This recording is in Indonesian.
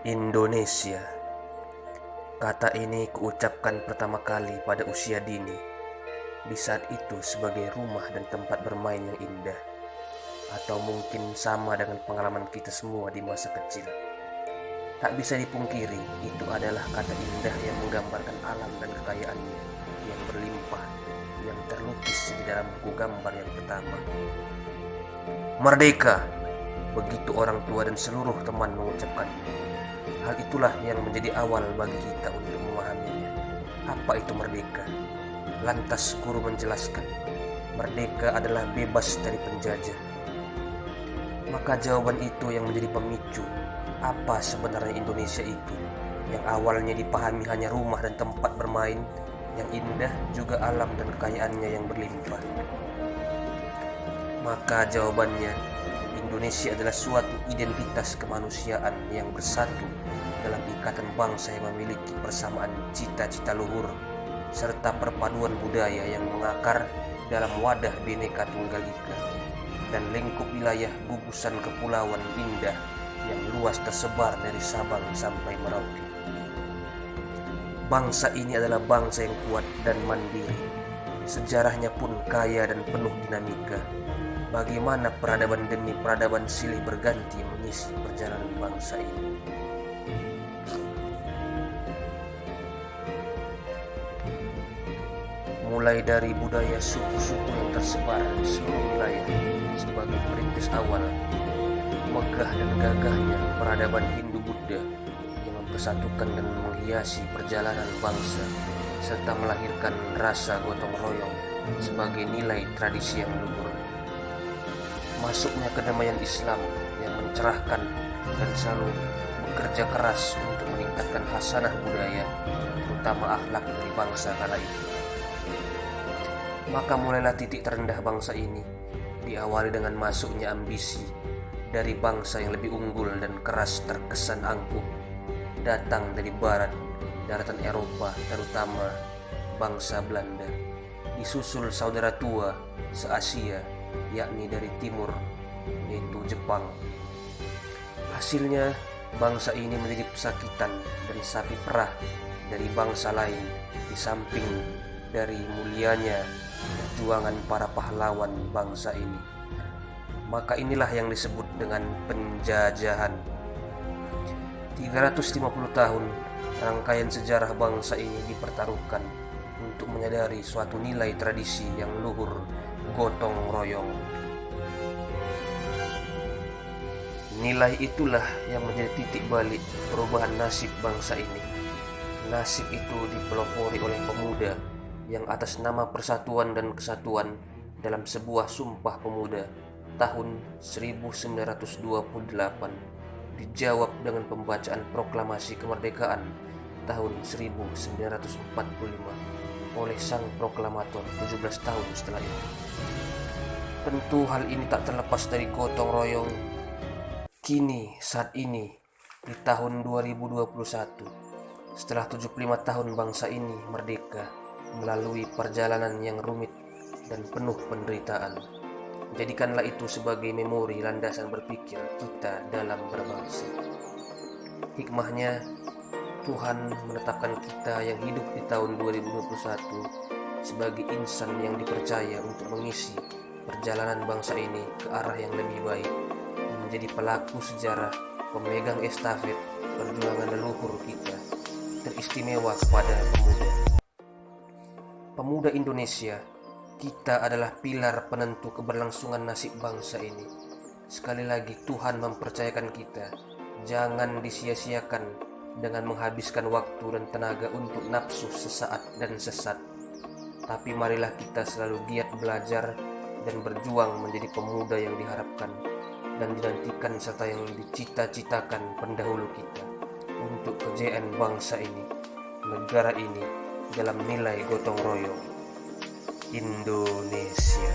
Indonesia. Kata ini kuucapkan pertama kali pada usia dini, di saat itu sebagai rumah dan tempat bermain yang indah, atau mungkin sama dengan pengalaman kita semua di masa kecil. Tak bisa dipungkiri, itu adalah kata indah yang menggambarkan alam dan kekayaannya yang berlimpah, yang terlukis di dalam buku gambar yang pertama. Merdeka! Begitu orang tua dan seluruh teman mengucapkannya. Hal itulah yang menjadi awal bagi kita untuk memahaminya. Apa itu merdeka? Lantas guru menjelaskan, merdeka adalah bebas dari penjajah. Maka jawaban itu yang menjadi pemicu, apa sebenarnya Indonesia itu, yang awalnya dipahami hanya rumah dan tempat bermain, yang indah juga alam dan kekayaannya yang berlimpah. Maka jawabannya, Indonesia adalah suatu identitas kemanusiaan yang bersatu dalam ikatan bangsa yang memiliki persamaan cita-cita luhur serta perpaduan budaya yang mengakar dalam wadah Bhinneka Tunggal Ika dan lingkup wilayah gugusan kepulauan indah yang luas tersebar dari Sabang sampai Merauke. Bangsa ini adalah bangsa yang kuat dan mandiri. Sejarahnya pun kaya dan penuh dinamika. Bagaimana peradaban demi peradaban silih berganti mengisi perjalanan bangsa ini. Mulai dari budaya suku-suku yang tersebar di seluruh wilayah sebagai perintis awal, megah dan gagahnya peradaban Hindu-Buddha yang mempersatukan dan menghiasi perjalanan bangsa serta melahirkan rasa gotong royong sebagai nilai tradisi yang luhur. Masuknya kedamaian Islam yang mencerahkan dan selalu bekerja keras untuk meningkatkan hasanah budaya, terutama akhlak dari bangsa kala itu. Maka mulailah titik terendah bangsa ini, diawali dengan masuknya ambisi dari bangsa yang lebih unggul dan keras terkesan angkuh, datang dari barat, daratan Eropa, terutama bangsa Belanda, disusul saudara tua se-Asia, yakni dari timur, yaitu Jepang. Hasilnya, bangsa ini menjadi pesakitan dan sapi perah dari bangsa lain, di samping dari mulianya perjuangan para pahlawan bangsa ini. Maka inilah yang disebut dengan penjajahan. 350 tahun rangkaian sejarah bangsa ini dipertaruhkan untuk menyadari suatu nilai tradisi yang luhur, gotong royong. Nilai itulah yang menjadi titik balik perubahan nasib bangsa ini. Nasib itu dipelopori oleh pemuda yang atas nama persatuan dan kesatuan dalam sebuah sumpah pemuda tahun 1928 dijawab dengan pembacaan proklamasi kemerdekaan tahun 1945 oleh sang proklamator 17 tahun setelah itu. Tentu hal ini tak terlepas dari gotong royong. Kini, saat ini, di tahun 2021, setelah 75 tahun bangsa ini merdeka melalui perjalanan yang rumit dan penuh penderitaan, jadikanlah itu sebagai memori landasan berpikir kita dalam berbangsa. Hikmahnya, Tuhan menetapkan kita yang hidup di tahun 2021 sebagai insan yang dipercaya untuk mengisi perjalanan bangsa ini ke arah yang lebih baik, menjadi pelaku sejarah, pemegang estafet perjuangan leluhur kita, teristimewa kepada pemuda. Pemuda Indonesia, kita adalah pilar penentu keberlangsungan nasib bangsa ini. Sekali lagi Tuhan mempercayakan kita, jangan disia-siakan dengan menghabiskan waktu dan tenaga untuk nafsu sesaat dan sesat. Tapi marilah kita selalu giat belajar dan berjuang menjadi pemuda yang diharapkan dan dinantikan serta yang dicita-citakan pendahulu kita untuk kejayaan bangsa ini, negara ini dalam nilai gotong royong. Indonesia.